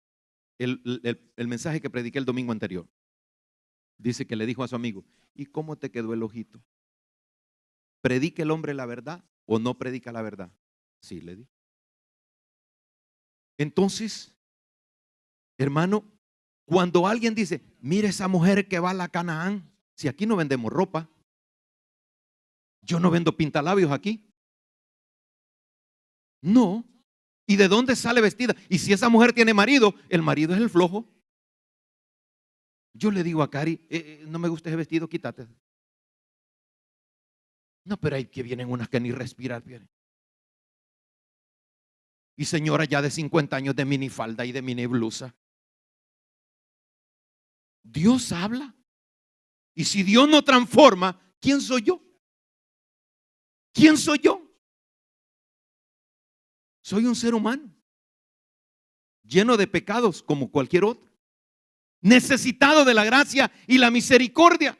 el mensaje que prediqué el domingo anterior. Dice que le dijo a su amigo: ¿y cómo te quedó el ojito? ¿Predica el hombre la verdad ¿O no predica la verdad? Sí, le dije. Entonces, hermano, cuando alguien dice, mire esa mujer que va a la Canaán, si aquí no vendemos ropa, yo no vendo pintalabios aquí. No. ¿Y de dónde sale vestida? Y si esa mujer tiene marido, el marido es el flojo. Yo le digo a Cari, no me gusta ese vestido, quítate. No, pero hay que vienen unas que ni respirar vienen. Y señora ya de 50 años de minifalda y de mini blusa. Dios habla. Y si Dios no transforma, ¿quién soy yo? ¿Quién soy yo? Soy un ser humano, lleno de pecados como cualquier otro, necesitado de la gracia y la misericordia.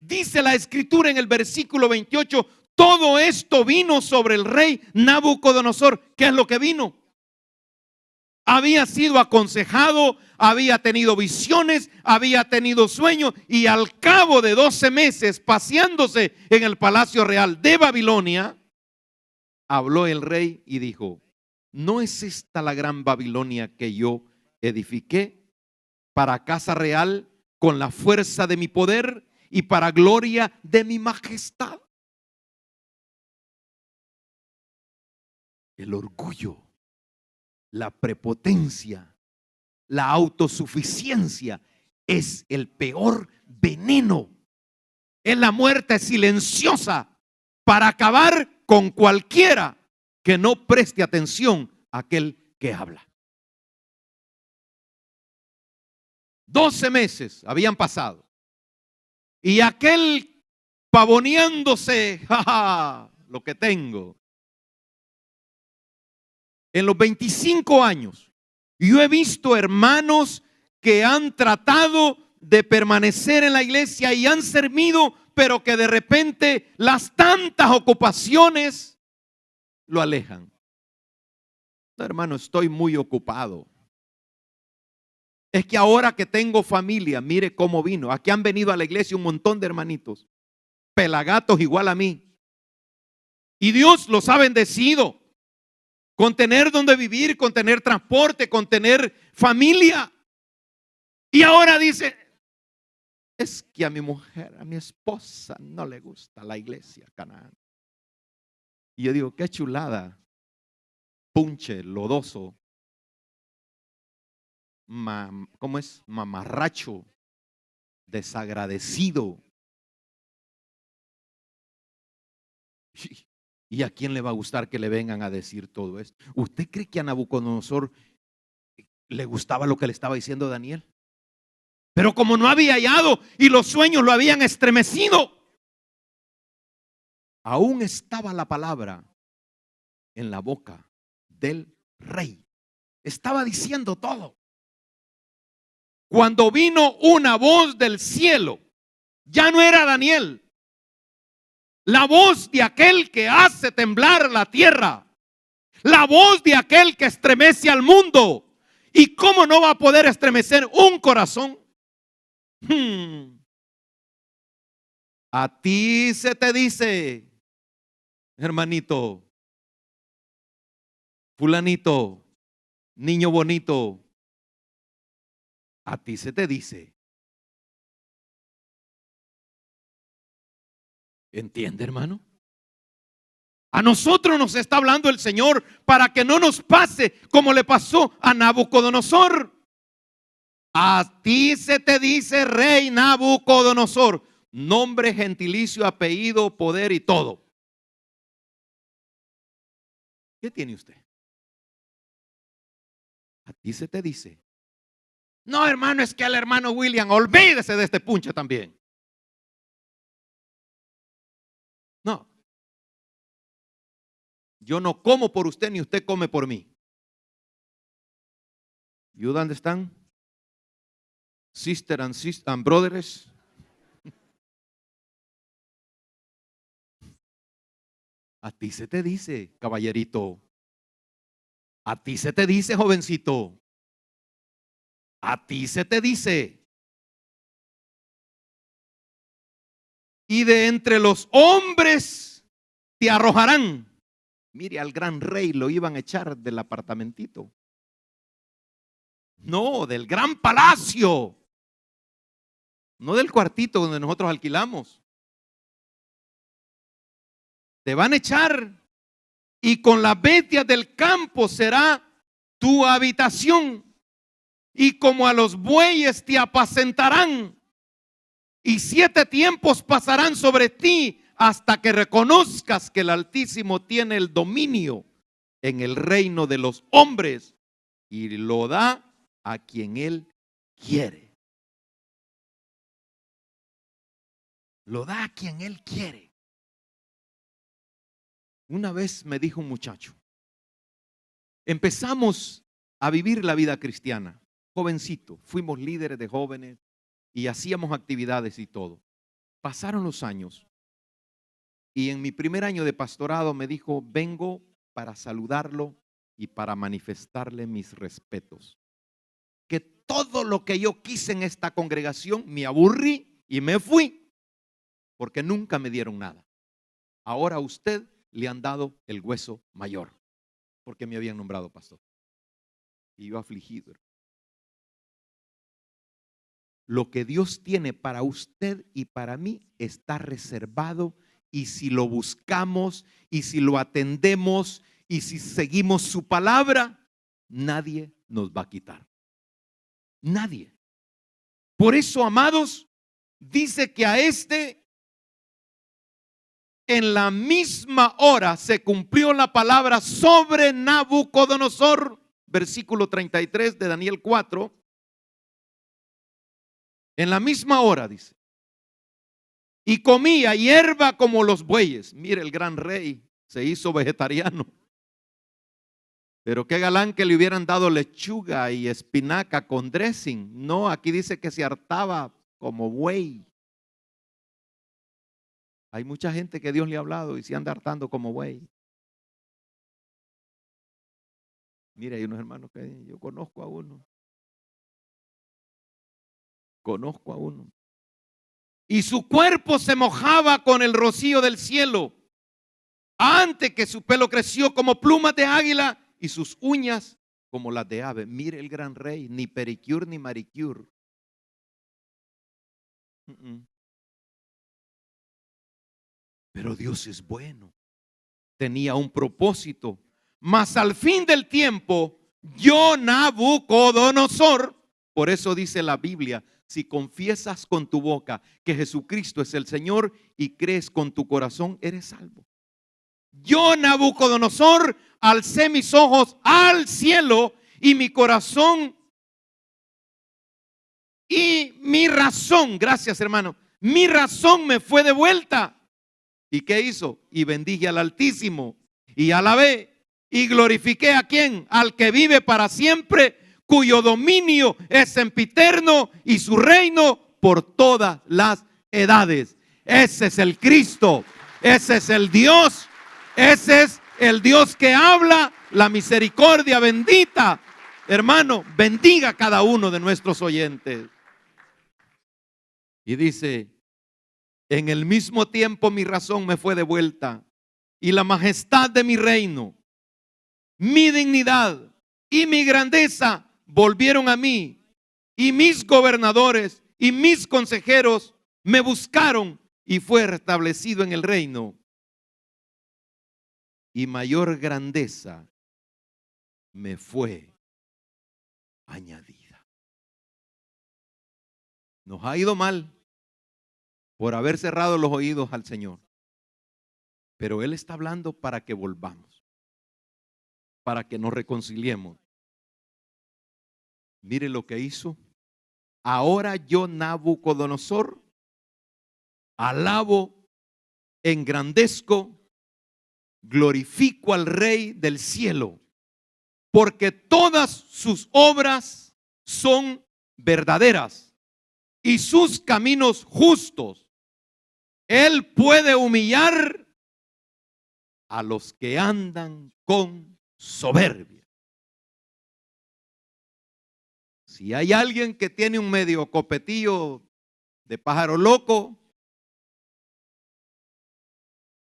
Dice la escritura en el versículo 28, todo esto vino sobre el rey Nabucodonosor. ¿Qué es lo que vino? Había sido aconsejado, había tenido visiones, había tenido sueños, y al cabo de 12 meses paseándose en el palacio real de Babilonia, habló el rey y dijo, ¿no es esta la gran Babilonia que yo edifiqué para casa real con la fuerza de mi poder y para gloria de mi majestad? El orgullo, la prepotencia, la autosuficiencia es el peor veneno. Es la muerte silenciosa para acabar con cualquiera que no preste atención a aquel que habla. 12 meses habían pasado y aquel pavoneándose, jaja, lo que tengo. En los 25 años, yo he visto hermanos que han tratado de permanecer en la iglesia y han servido, pero que de repente las tantas ocupaciones lo alejan. No, hermano, estoy muy ocupado. Es que ahora que tengo familia, mire cómo vino. Aquí han venido a la iglesia un montón de hermanitos, pelagatos igual a mí. Y Dios los ha bendecido con tener donde vivir, con tener transporte, con tener familia. Y ahora dice, es que a mi mujer, a mi esposa no le gusta la iglesia Canaán. Y yo digo, qué chulada, punche, lodoso, ¿cómo es? Mamarracho, desagradecido. ¿Y a quién le va a gustar que le vengan a decir todo esto? ¿Usted cree que a Nabucodonosor le gustaba lo que le estaba diciendo Daniel? Pero como no había hallado y los sueños lo habían estremecido, aún estaba la palabra en la boca del rey. Estaba diciendo todo. Cuando vino una voz del cielo, ya no era Daniel. La voz de aquel que hace temblar la tierra. La voz de aquel que estremece al mundo. ¿Y cómo no va a poder estremecer un corazón? A ti se te dice, hermanito, fulanito, niño bonito, a ti se te dice. ¿Entiende, hermano? A nosotros nos está hablando el Señor para que no nos pase como le pasó a Nabucodonosor. A ti se te dice rey Nabucodonosor, nombre, gentilicio, apellido, poder y todo. ¿Qué tiene usted? A ti se te dice. No, hermano, es que el hermano William, olvídese de este punche también. No. Yo no como por usted ni usted come por mí. ¿Y dónde están? Sister and brothers. A ti se te dice, caballerito. A ti se te dice, jovencito. A ti se te dice. Y de entre los hombres te arrojarán. Mire, al gran rey lo iban a echar del apartamentito. No, del gran palacio. No del cuartito donde nosotros alquilamos. Te van a echar y con las bestias del campo será tu habitación. Y como a los bueyes te apacentarán. Y 7 tiempos pasarán sobre ti hasta que reconozcas que el Altísimo tiene el dominio en el reino de los hombres y lo da a quien Él quiere. Lo da a quien Él quiere. Una vez me dijo un muchacho, empezamos a vivir la vida cristiana, jovencito, fuimos líderes de jóvenes y hacíamos actividades y todo. Pasaron los años y en mi primer año de pastorado me dijo, vengo para saludarlo y para manifestarle mis respetos. Que todo lo que yo quise en esta congregación me aburrí y me fui porque nunca me dieron nada. Ahora a usted le han dado el hueso mayor porque me habían nombrado pastor. Y yo afligido. Lo que Dios tiene para usted y para mí está reservado, y si lo buscamos y si lo atendemos y si seguimos su palabra, nadie nos va a quitar. Nadie. Por eso, amados, dice que a en la misma hora se cumplió la palabra sobre Nabucodonosor, versículo 33 de Daniel 4. En la misma hora, dice, y comía hierba como los bueyes. Mire, el gran rey se hizo vegetariano. Pero qué galán que le hubieran dado lechuga y espinaca con dressing. No, aquí dice que se hartaba como buey. Hay mucha gente que Dios le ha hablado y se anda hartando como buey. Mire, hay unos hermanos que yo conozco a uno. Conozco a uno. Y su cuerpo se mojaba con el rocío del cielo, antes que su pelo creció como plumas de águila y sus uñas como las de ave. Mire el gran rey, ni pericure ni maricure. Pero Dios es bueno. Tenía un propósito. Mas al fin del tiempo, yo, Nabucodonosor, por eso dice la Biblia, si confiesas con tu boca que Jesucristo es el Señor y crees con tu corazón, eres salvo. Yo, Nabucodonosor, alcé mis ojos al cielo y mi corazón y mi razón, gracias hermano, mi razón me fue de vuelta. ¿Y qué hizo? Y bendije al Altísimo y alabé y glorifiqué a ¿quién? Al que vive para siempre, cuyo dominio es sempiterno y su reino por todas las edades. Ese es el Cristo, ese es el Dios, ese es el Dios que habla, la misericordia bendita. Hermano, bendiga a cada uno de nuestros oyentes. Y dice, en el mismo tiempo mi razón me fue de vuelta y la majestad de mi reino, mi dignidad y mi grandeza volvieron a mí, y mis gobernadores y mis consejeros me buscaron y fue restablecido en el reino. Y mayor grandeza me fue añadida. Nos ha ido mal por haber cerrado los oídos al Señor. Pero Él está hablando para que volvamos, para que nos reconciliemos. Mire lo que hizo. Ahora yo, Nabucodonosor, alabo, engrandezco, glorifico al Rey del cielo, porque todas sus obras son verdaderas y sus caminos justos. Él puede humillar a los que andan con soberbia. Si hay alguien que tiene un medio copetillo de pájaro loco,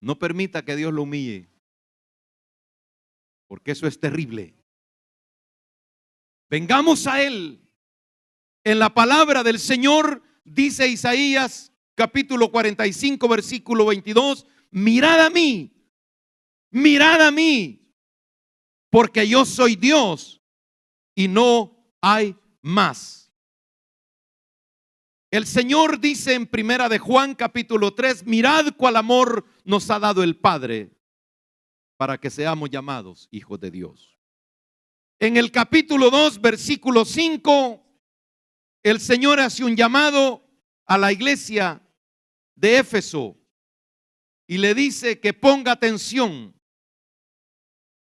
No permita que Dios lo humille, porque eso es terrible. Vengamos a Él. En la palabra del Señor dice Isaías capítulo 45 versículo 22, mirad a mí, porque yo soy Dios y no hay más. El Señor dice en primera de Juan capítulo 3, mirad cuál amor nos ha dado el Padre para que seamos llamados hijos de Dios. En el capítulo 2 versículo 5, el Señor hace un llamado a la iglesia de Éfeso y le dice que ponga atención.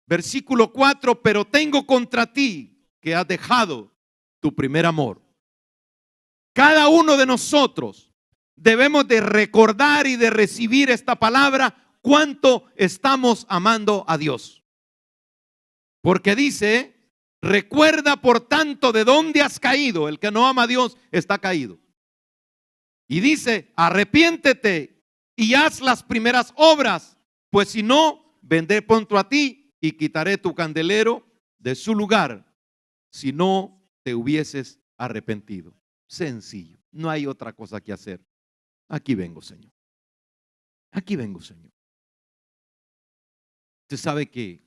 Versículo 4, pero tengo contra ti que has dejado tu primer amor. Cada uno de nosotros debemos de recordar y de recibir esta palabra, cuánto estamos amando a Dios. Porque dice, recuerda por tanto de dónde has caído. El que no ama a Dios está caído. Y dice, arrepiéntete y haz las primeras obras, pues si no, vendré pronto a ti y quitaré tu candelero de su lugar, si no te hubieses arrepentido. Sencillo, no hay otra cosa que hacer. Aquí vengo, Señor. Aquí vengo, Señor. Usted sabe que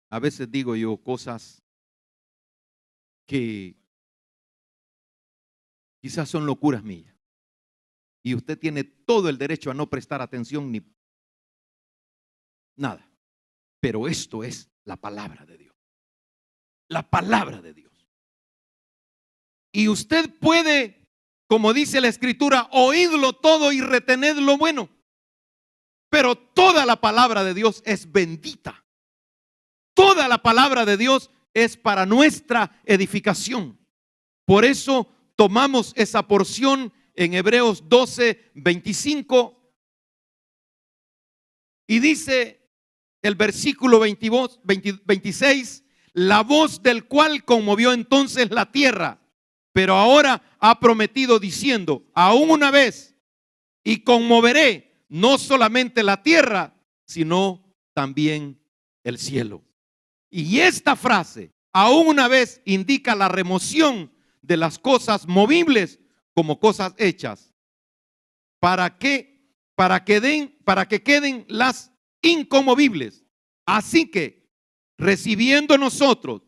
a veces digo yo cosas que quizás son locuras mías. Y usted tiene todo el derecho a no prestar atención ni nada. Pero esto es la palabra de Dios. La palabra de Dios. Y usted puede, como dice la Escritura, oídlo todo y retener lo bueno. Pero toda la palabra de Dios es bendita. Toda la palabra de Dios es para nuestra edificación. Por eso tomamos esa porción en Hebreos 12, 25. Y dice el versículo 26, la voz del cual conmovió entonces la tierra, pero ahora ha prometido diciendo, aún una vez, y conmoveré no solamente la tierra, sino también el cielo. Y esta frase, aún una vez, indica la remoción de las cosas movibles como cosas hechas, para que queden las inconmovibles. Así que, recibiendo nosotros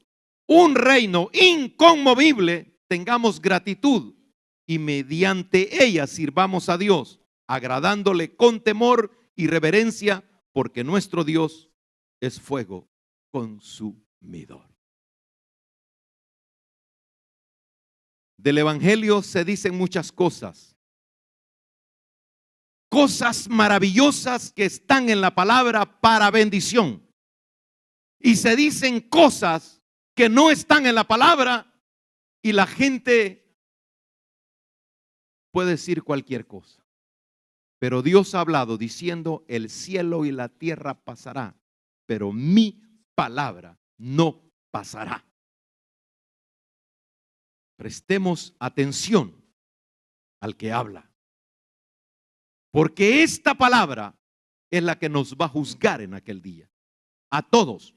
un reino inconmovible, tengamos gratitud y mediante ella sirvamos a Dios, agradándole con temor y reverencia, porque nuestro Dios es fuego consumidor. Del Evangelio se dicen muchas cosas. Cosas maravillosas que están en la palabra para bendición. Y se dicen cosas que no están en la palabra y la gente puede decir cualquier cosa. Pero Dios ha hablado diciendo, el cielo y la tierra pasará, pero mi palabra no pasará. Prestemos atención al que habla, porque esta palabra es la que nos va a juzgar en aquel día, a todos.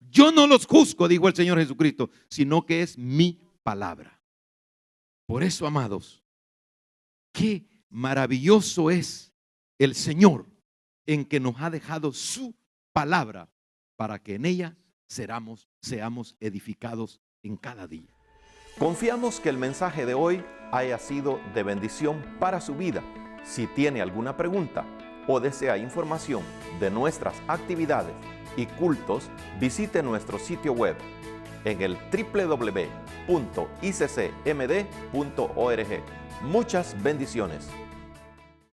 Yo no los juzgo, dijo el Señor Jesucristo, sino que es mi palabra. Por eso, amados, qué maravilloso es el Señor en que nos ha dejado su palabra para que en ella seamos edificados en cada día. Confiamos que el mensaje de hoy haya sido de bendición para su vida. Si tiene alguna pregunta o desea información de nuestras actividades y cultos, visite nuestro sitio web en el www.iccmd.org. Muchas bendiciones.